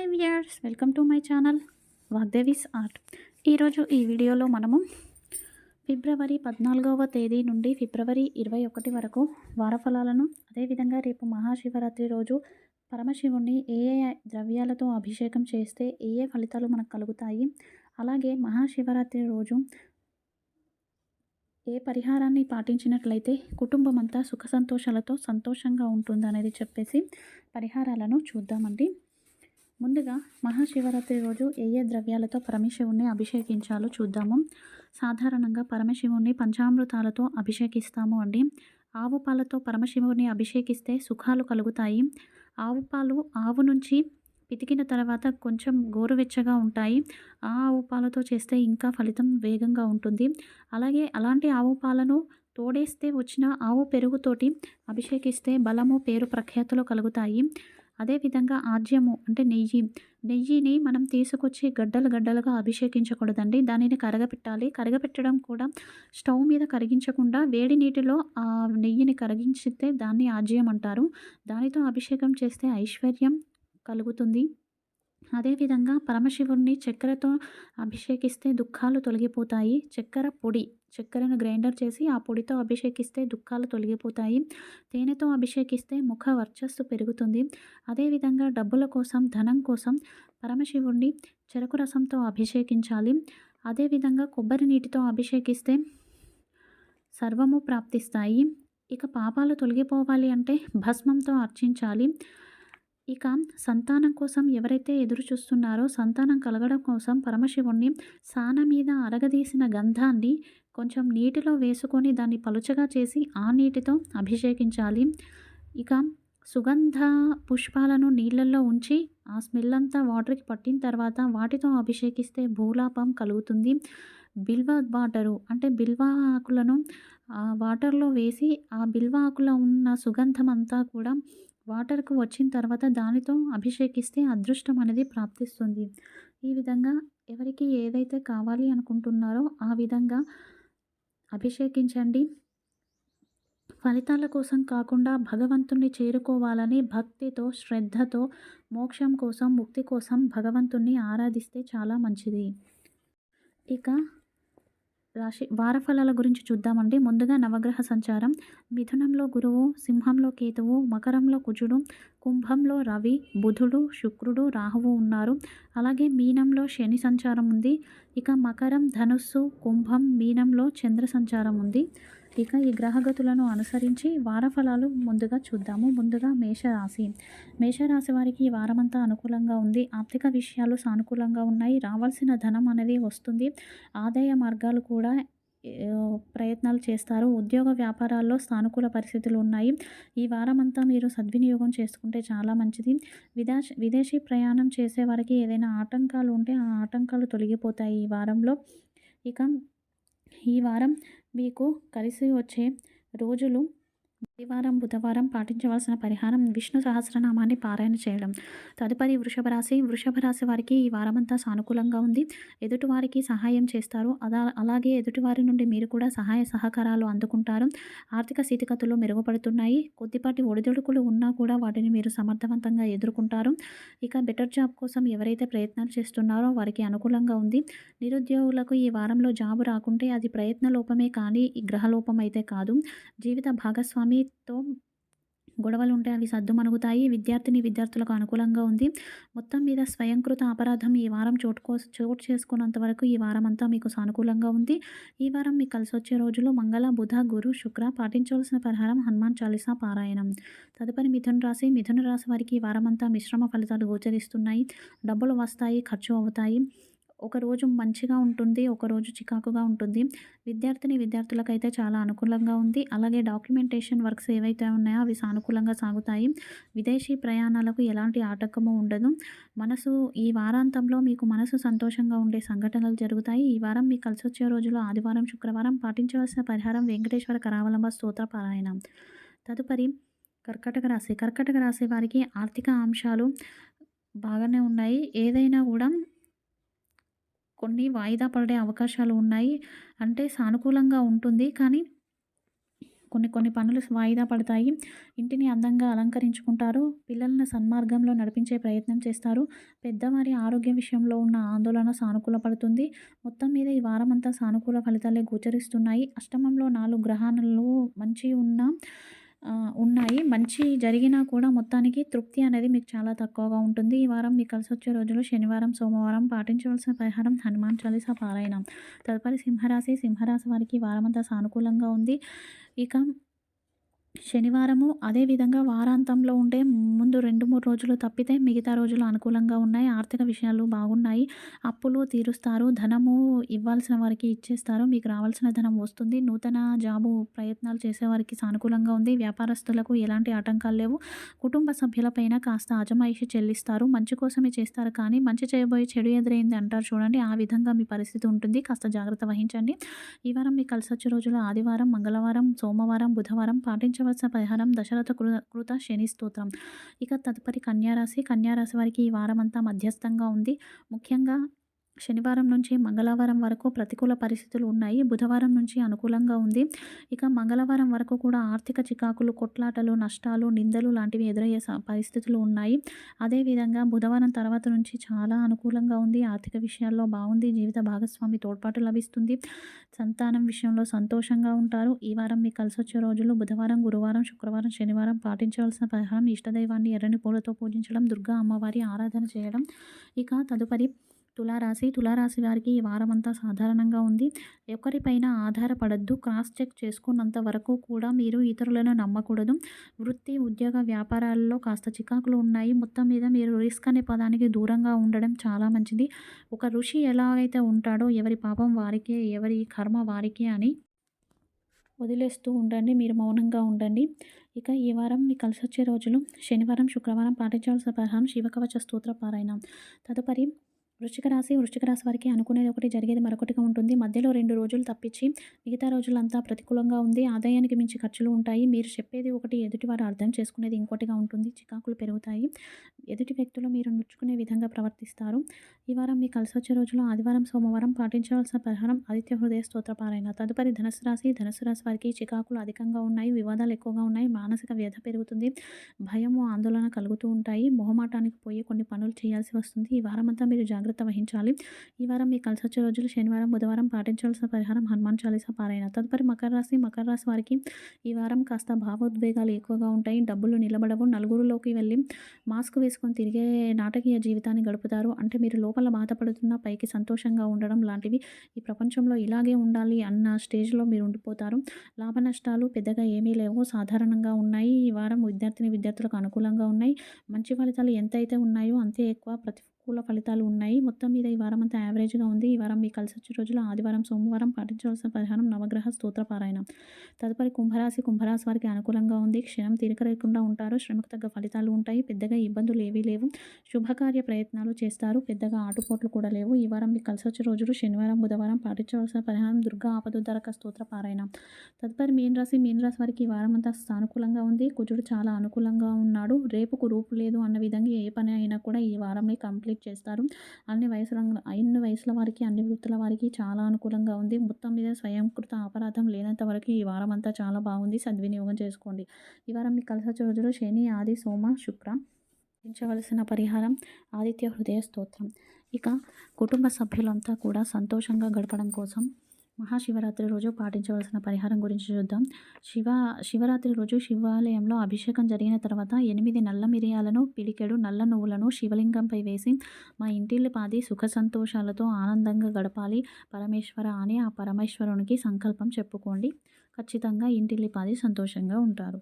Hi viewers, welcome to my channel Vagdevi's art. ఈరోజు ఈ వీడియోలో మనము ఫిబ్రవరి 14వ తేదీ నుండి ఫిబ్రవరి 21 వరకు వారఫలాలను, అదేవిధంగా రేపు మహాశివరాత్రి రోజు పరమశివుణ్ణి ఏ ఏ ద్రవ్యాలతో అభిషేకం చేస్తే ఏ ఏ ఫలితాలు మనకు కలుగుతాయి, అలాగే మహాశివరాత్రి రోజు ఏ పరిహారాన్ని పాటించినట్లయితే కుటుంబం అంతా సుఖ సంతోషాలతో సంతోషంగా ఉంటుందనేది చెప్పేసి పరిహారాలను చూద్దామండి. ముందుగా మహాశివరాత్రి రోజు ఏ ఏ ద్రవ్యాలతో పరమశివుణ్ణి అభిషేకించాలో చూద్దాము. సాధారణంగా పరమశివుణ్ణి పంచామృతాలతో అభిషేకిస్తాము అండి. ఆవు పాలతో పరమశివుని అభిషేకిస్తే సుఖాలు కలుగుతాయి. ఆవు పాలు ఆవు నుంచి పితికిన తర్వాత కొంచెం గోరువెచ్చగా ఉంటాయి. ఆ ఆవు పాలతో చేస్తే ఇంకా ఫలితం వేగంగా ఉంటుంది. అలాగే అలాంటి ఆవు పాలను తోడేస్తే వచ్చిన ఆవు పెరుగుతోటి అభిషేకిస్తే బలము, పేరు, ప్రఖ్యాతులు కలుగుతాయి. అదేవిధంగా ఆజ్యము అంటే నెయ్యిని మనం తీసుకొచ్చి గడ్డలుగా అభిషేకించకూడదండి. దానిని కరగపెట్టాలి. కరగపెట్టడం కూడా స్టవ్ మీద కరిగించకుండా వేడి నీటిలో ఆ నెయ్యిని కరిగించితే దాన్ని ఆజ్యం అంటారు. దానితో అభిషేకం చేస్తే ఐశ్వర్యం కలుగుతుంది. అదేవిధంగా పరమశివుణ్ణి చక్కెరతో అభిషేకిస్తే దుఃఖాలు తొలగిపోతాయి. చక్కెరను గ్రైండర్ చేసి ఆ పొడితో అభిషేకిస్తే దుఃఖాలు తొలగిపోతాయి. తేనెతో అభిషేకిస్తే ముఖ వర్చస్సు పెరుగుతుంది. అదేవిధంగా డబ్బుల కోసం, ధనం కోసం పరమశివుణ్ణి చెరకు రసంతో అభిషేకించాలి. అదేవిధంగా కొబ్బరి నీటితో అభిషేకిస్తే సర్వము ప్రాప్తిస్తాయి. ఇక పాపాలు తొలగిపోవాలి అంటే భస్మంతో అర్చించాలి. ఇక సంతానం కోసం ఎవరైతే ఎదురు చూస్తున్నారో సంతానం కలగడం కోసం పరమశివుణ్ణి సాన మీద అరగదీసిన గంధాన్ని కొంచెం నీటిలో వేసుకొని దాన్ని పలుచగా చేసి ఆ నీటితో అభిషేకించాలి. ఇక సుగంధ పుష్పాలను నీళ్ళల్లో ఉంచి ఆ స్మెల్ అంతా వాటర్కి పట్టిన తర్వాత వాటితో అభిషేకిస్తే భూలాపం కలుగుతుంది. బిల్వ వాటరు అంటే బిల్వ ఆకులను వాటర్లో వేసి ఆ బిల్వ ఆకులో ఉన్న సుగంధం అంతా కూడా వాటర్కు వచ్చిన తర్వాత దానితో అభిషేకిస్తే అదృష్టం అనేది ప్రాప్తిస్తుంది. ఈ విధంగా ఎవరికి ఏదైతే కావాలి అనుకుంటున్నారో ఆ విధంగా అభిషేకించండి. ఫలితాల కోసం కాకుండా భగవంతుణ్ణి చేరుకోవాలని భక్తితో, శ్రద్ధతో, మోక్షం కోసం, ముక్తి కోసం భగవంతుణ్ణి ఆరాధిస్తే చాలా మంచిది. ఇక వారఫలాల గురించి చూద్దామండి. ముందుగా నవగ్రహ సంచారం. మిథునంలో గురువు, సింహంలో కేతువు, మకరంలో కుజుడు, కుంభంలో రవి, బుధుడు, శుక్రుడు, రాహువు ఉన్నారు. అలాగే మీనంలో శని సంచారం ఉంది. ఇక మకరం, ధనుస్సు, కుంభం, మీనంలో చంద్ర సంచారం ఉంది. ఇక ఈ గ్రహగతులను అనుసరించి వారఫలాలు ముందుగా చూద్దాము. ముందుగా మేషరాశి వారికి ఈ వారమంతా అనుకూలంగా ఉంది. ఆర్థిక విషయాలు సానుకూలంగా ఉన్నాయి. రావాల్సిన ధనం అనేది వస్తుంది. ఆదాయ మార్గాలు కూడా ప్రయత్నాలు చేస్తారు. ఉద్యోగ వ్యాపారాల్లో సానుకూల పరిస్థితులు ఉన్నాయి. ఈ వారమంతా మీరు సద్వినియోగం చేసుకుంటే చాలా మంచిది. విదేశీ ప్రయాణం చేసే వారికి ఏదైనా ఆటంకాలు ఉంటే ఆ ఆటంకాలు తొలగిపోతాయి ఈ వారంలో. ఇక ఈ వారం మీకు కలిసి వచ్చే రోజులు ఆదివారం, బుధవారం పాటించవలసిన పరిహారం విష్ణు సహస్రనామాన్ని పారాయణ చేయడం. తదుపరి వృషభ రాశి వారికి ఈ వారమంతా సానుకూలంగా ఉంది. ఎదుటివారికి సహాయం చేస్తారు. అలాగే ఎదుటివారి నుండి మీరు కూడా సహాయ సహకారాలు అందుకుంటారు. ఆర్థిక స్థితిగతులు మెరుగుపడుతున్నాయి. కొద్దిపాటి ఒడిదుడుకులు ఉన్నా కూడా వాటిని మీరు సమర్థవంతంగా ఎదుర్కొంటారు. ఇక బెటర్ జాబ్ కోసం ఎవరైతే ప్రయత్నాలు చేస్తున్నారో వారికి అనుకూలంగా ఉంది. నిరుద్యోగులకు ఈ వారంలో జాబు రాకుంటే అది ప్రయత్న లోపమే కానీ ఈ గ్రహలోపం అయితే కాదు. జీవిత భాగస్వామితో గొడవలు ఉంటే అవి సద్దుమణుగుతాయి. విద్యార్థులకు అనుకూలంగా ఉంది. మొత్తం మీద స్వయంకృత అపరాధం ఈ వారం చోటు చేసుకున్నంత వరకు ఈ వారం అంతా మీకు సానుకూలంగా ఉంది. ఈ వారం మీకు కలిసి వచ్చే రోజులు మంగళ, బుధ, గురు, శుక్ర. పాటించవలసిన పరిహారం హనుమాన్ చాలీసా పారాయణం. తదుపరి మిథున రాశి వారికి ఈ వారం అంతా మిశ్రమ ఫలితాలు గోచరిస్తున్నాయి. డబ్బులు వస్తాయి, ఖర్చు అవుతాయి. ఒకరోజు మంచిగా ఉంటుంది, ఒకరోజు చికాకుగా ఉంటుంది. విద్యార్థులకైతే చాలా అనుకూలంగా ఉంది. అలాగే డాక్యుమెంటేషన్ వర్క్స్ ఏవైతే ఉన్నాయో అవి సానుకూలంగా సాగుతాయి. విదేశీ ప్రయాణాలకు ఎలాంటి ఆటంకము ఉండదు. ఈ వారాంతంలో మీకు మనసు సంతోషంగా ఉండే సంఘటనలు జరుగుతాయి. ఈ వారం మీకు కలిసి వచ్చే రోజులు ఆదివారం, శుక్రవారం. పాటించవలసిన పరిహారం వెంకటేశ్వర కరావలంబ స్తోత్ర పారాయణం. తదుపరి కర్కాటక రాశి వారికి ఆర్థిక అంశాలు బాగానే ఉన్నాయి. ఏదైనా కూడా కొన్ని వాయిదా పడే అవకాశాలు ఉన్నాయి. అంటే సానుకూలంగా ఉంటుంది, కానీ కొన్ని కొన్ని పనులు వాయిదా పడతాయి. ఇంటిని అందంగా అలంకరించుకుంటారు. పిల్లలను సన్మార్గంలో నడిపించే ప్రయత్నం చేస్తారు. పెద్దవారి ఆరోగ్యం విషయంలో ఉన్న ఆందోళన సానుకూల పడుతుంది. మొత్తం మీద ఈ వారమంతా సానుకూల ఫలితాలే గోచరిస్తున్నాయి. అష్టమంలో 4 గ్రహాలు మంచి ఉన్నాయి. మంచి జరిగినా కూడా మొత్తానికి తృప్తి అనేది మీకు చాలా తక్కువగా ఉంటుంది. ఈ వారం మీకు కలిసొచ్చే రోజులు శనివారం, సోమవారం పాటించవలసిన పరిహారం హనుమాన్ చాలీసా పారాయణం. తదుపరి సింహరాశి. సింహరాశి వారికి ఈ వారమంతా సానుకూలంగా ఉంది. ఇక శనివారము అదే విధంగా వారాంతంలో ఉండే ముందు 2, 3 రోజులు తప్పితే మిగతా రోజులు అనుకూలంగా ఉన్నాయి. ఆర్థిక విషయాలు బాగున్నాయి. అప్పులు తీరుస్తారు. ధనము ఇవ్వాల్సిన వారికి ఇచ్చేస్తారు. మీకు రావాల్సిన ధనం వస్తుంది. నూతన జాబు ప్రయత్నాలు చేసేవారికి సానుకూలంగా ఉంది. వ్యాపారస్తులకు ఎలాంటి ఆటంకాలు లేవు. కుటుంబ సభ్యులపైన కాస్త అజమాయిషి చెల్లిస్తారు. మంచి కోసమే చేస్తారు కానీ మంచి చేయబోయి చెడు ఎదురైంది అంటారు చూడండి, ఆ విధంగా మీ పరిస్థితి ఉంటుంది. కాస్త జాగ్రత్త వహించండి. ఈ వారం మీకు కలిసొచ్చే రోజులు ఆదివారం, మంగళవారం, సోమవారం, బుధవారం పాటించవలసిన పరిహారం దశరథ కృత శని స్తోత్రం. ఇక తదుపరి కన్యారాశి. కన్యారాశి వారికి ఈ వారమంతా మధ్యస్థంగా ఉంది. ముఖ్యంగా శనివారం నుంచి మంగళవారం వరకు ప్రతికూల పరిస్థితులు ఉన్నాయి. బుధవారం నుంచి అనుకూలంగా ఉంది. ఇక మంగళవారం వరకు కూడా ఆర్థిక చికాకులు, కొట్లాటలు, నష్టాలు, నిందలు లాంటివి ఎదురయ్యే పరిస్థితులు ఉన్నాయి. అదేవిధంగా బుధవారం తర్వాత నుంచి చాలా అనుకూలంగా ఉంది. ఆర్థిక విషయాల్లో బాగుంది. జీవిత భాగస్వామి తోడ్పాటు లభిస్తుంది. సంతానం విషయంలో సంతోషంగా ఉంటారు. ఈ వారం మీకు కలిసొచ్చే రోజులు బుధవారం, గురువారం, శుక్రవారం, శనివారం పాటించవలసిన పరిహారం ఇష్టదైవాన్ని ఎర్రని పూలతో పూజించడం, దుర్గా అమ్మవారి ఆరాధన చేయడం. ఇక తదుపరి తులారాశి. తులారాశి వారికి ఈ వారమంతా సాధారణంగా ఉంది. ఒకరిపైన ఆధారపడద్దు. క్రాస్ చెక్ చేసుకున్నంత వరకు కూడా మీరు ఇతరులను నమ్మకూడదు. వృత్తి, ఉద్యోగ, వ్యాపారాల్లో కాస్త చికాకులు ఉన్నాయి. మొత్తం మీద మీరు రిస్క్ అనే పదానికి దూరంగా ఉండడం చాలా మంచిది. ఒక ఋషి ఎలాగైతే ఉంటాడో ఎవరి పాపం వారికే, ఎవరి కర్మ వారికే అని వదిలేస్తూ ఉండండి. మీరు మౌనంగా ఉండండి. ఇక ఈ వారం మీకు కలిసొచ్చే రోజులు శనివారం, శుక్రవారం పాటించవలసిన పరిహారం శివకవచ స్తోత్ర పారాయణం. తదుపరి వృశ్చిక రాశి. వృశ్చిక రాశి వారికి అనుకునేది ఒకటి, జరిగేది మరొకటిగా ఉంటుంది. మధ్యలో 2 రోజులు తప్పించి మిగతా రోజులంతా ప్రతికూలంగా ఉంది. ఆదాయానికి మించి ఖర్చులు ఉంటాయి. మీరు చెప్పేది ఒకటి, ఎదుటివారు అర్థం చేసుకునేది ఇంకోటిగా ఉంటుంది. చికాకులు పెరుగుతాయి. ఎదుటి వ్యక్తులు మీరు నొచ్చుకునే విధంగా ప్రవర్తిస్తారు. ఈ వారం మీకు కలిసొచ్చే రోజులు ఆదివారం, సోమవారం పాటించవలసిన పరిహారం ఆదిత్య హృదయ స్తోత్ర పారాయణ. తదుపరి ధనుసు రాశి. ధనుసు రాశి వారికి చికాకులు అధికంగా ఉన్నాయి. వివాదాలు ఎక్కువగా ఉన్నాయి. మానసిక వ్యధ పెరుగుతుంది. భయము, ఆందోళన కలుగుతూ ఉంటాయి. మొహమాటానికి పోయి కొన్ని పనులు చేయాల్సి వస్తుంది. ఈ వారమంతా మీరు జాగ్రత్త వహించాలి. ఈ వారం మీకు కలిసొచ్చే రోజులు శనివారం, బుధవారం పాటించవలసిన పరిహారం హనుమాన్ చాలీసా పారాయణ. తదుపరి మకర రాశి. మకర రాశి వారికి ఈ వారం కాస్త భావోద్వేగాలు ఎక్కువగా ఉంటాయి. డబ్బులు నిలబడవు. నలుగురిలోకి వెళ్ళి మాస్క్ వేసుకొని తిరిగే నాటకీయ జీవితాన్ని గడుపుతారు. అంటే మీరు లోపల బాధపడుతున్న పైకి సంతోషంగా ఉండడం లాంటివి. ఈ ప్రపంచంలో ఇలాగే ఉండాలి అన్న స్టేజ్లో మీరు ఉండిపోతారు. లాభ నష్టాలు పెద్దగా ఏమీ లేవు. సాధారణంగా ఉన్నాయి. ఈ వారం విద్యార్థులకు అనుకూలంగా ఉన్నాయి. మంచి ఫలితాలు ఎంతైతే ఉన్నాయో అంతే ఎక్కువ ప్రతికూల ఫలితాలు ఉన్నాయి. మొత్తం మీద ఈ వారం అంతా యావరేజ్గా ఉంది. ఈ వారం మీకు కలిసొచ్చే రోజులు ఆదివారం, సోమవారం పాటించవలసిన పరిహారం నవగ్రహ స్తోత్ర పారాయణం. తదుపరి కుంభరాశి. కుంభరాశి వారికి అనుకూలంగా ఉంది. క్షణం తీరిక లేకుండా ఉంటారు. శ్రమకు తగ్గ ఫలితాలు ఉంటాయి. పెద్దగా ఇబ్బందులు ఏవీ లేవు. శుభకార్య ప్రయత్నాలు చేస్తారు. పెద్దగా ఆటుపోట్లు కూడా లేవు. ఈ వారం మీకు కలిసొచ్చే రోజులు శనివారం, బుధవారం పాటించవలసిన పరిహారం దుర్గా ఆపదుద్దరక స్తోత్ర పారాయణం. తదుపరి మీన రాశి. మీన రాశి వారికి ఈ వారం అంతా సానుకూలంగా ఉంది. కుజుడు చాలా అనుకూలంగా ఉన్నాడు. రేపుకు రూపు లేదు అన్న విధంగా ఏ పని అయినా కూడా ఈ వారంలో కంప్లీట్ చేస్తారు. అన్ని వయసుల వారికి, అన్ని వృత్తుల వారికి చాలా అనుకూలంగా ఉంది. మొత్తం మీద స్వయంకృత అపరాధం లేనంత వరకు ఈ వారం అంతా చాలా బాగుంది. సద్వినియోగం చేసుకోండి. ఈ వారం మీకు కలిసొచ్చే రోజులు శని, ఆది, సోమ, శుక్ర. పాటించవలసిన పరిహారం ఆదిత్య హృదయ స్తోత్రం. ఇక కుటుంబ సభ్యులంతా కూడా సంతోషంగా గడపడం కోసం మహాశివరాత్రి రోజు పాటించవలసిన పరిహారం గురించి చూద్దాం. శివరాత్రి రోజు శివాలయంలో అభిషేకం జరిగిన తర్వాత 8 నల్ల మిరియాలను, పిడికెడు నల్ల నువ్వులను శివలింగంపై వేసి మా ఇంటిల్లిపాది సుఖ సంతోషాలతో ఆనందంగా గడపాలి పరమేశ్వర అని ఆ పరమేశ్వరునికి సంకల్పం చెప్పుకోండి. ఖచ్చితంగా ఇంటిల్లిపాది సంతోషంగా ఉంటారు.